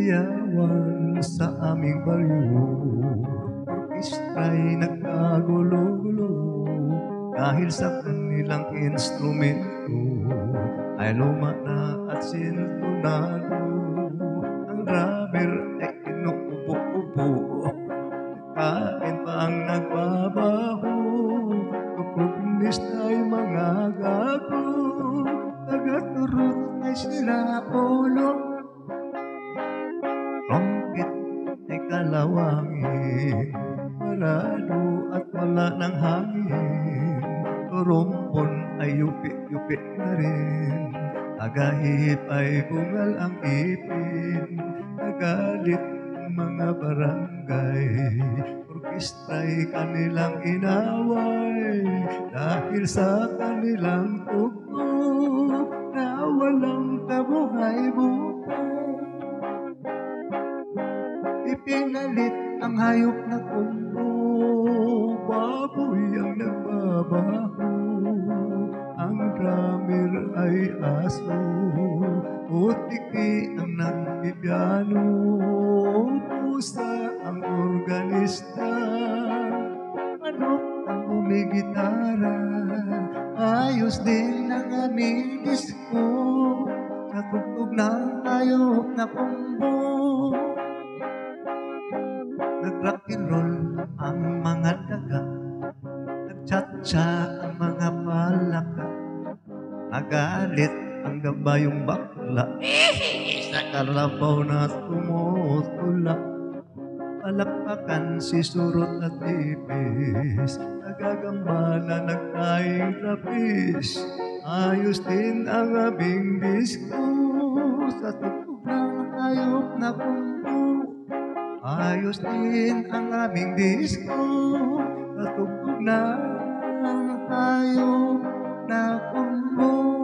sayawan sa aming baryo. Orkestra'y nagkagulo-gulo dahil sa kanilang instrumento ay luma na at sintonado. Ang drummer ay inuubo-ubo, kain pa ang nagbabaho. Komunista ay mga gago, taga-turot ay sila ulo. Trumpet ay kalawangin, parado at wala ng hangin. Turumbon ay yupi-yupi na rin, agahip ay bungal ang ipin. Nagalit ang mga barangay, orkestra'y kanilang inaway dahil sa kanilang tugtog na walang kabuhay-buhay. Ipinalit ang hayop na kumbo, baboy ang nagbabaho. Ang drummer ay aso, utiki ang nagpipiano. Pusa ang organista, manok ang umigitara. Ayos din ang aming disko sa tugtog ng hayop na kumbo. Nag-rock and roll ang mga daga, nag-cha-cha ang mga palaka. Nagalit ang gabayong bakla sa karabaw na tumutula. Palakpakan si surot at tipis, nagagamba na nagtaing trapis. Ayos din ang aming disko sa tugtog ng hayop na kumbo. Ayos din ang aming disko sa tugtog ng hayop na kumbo.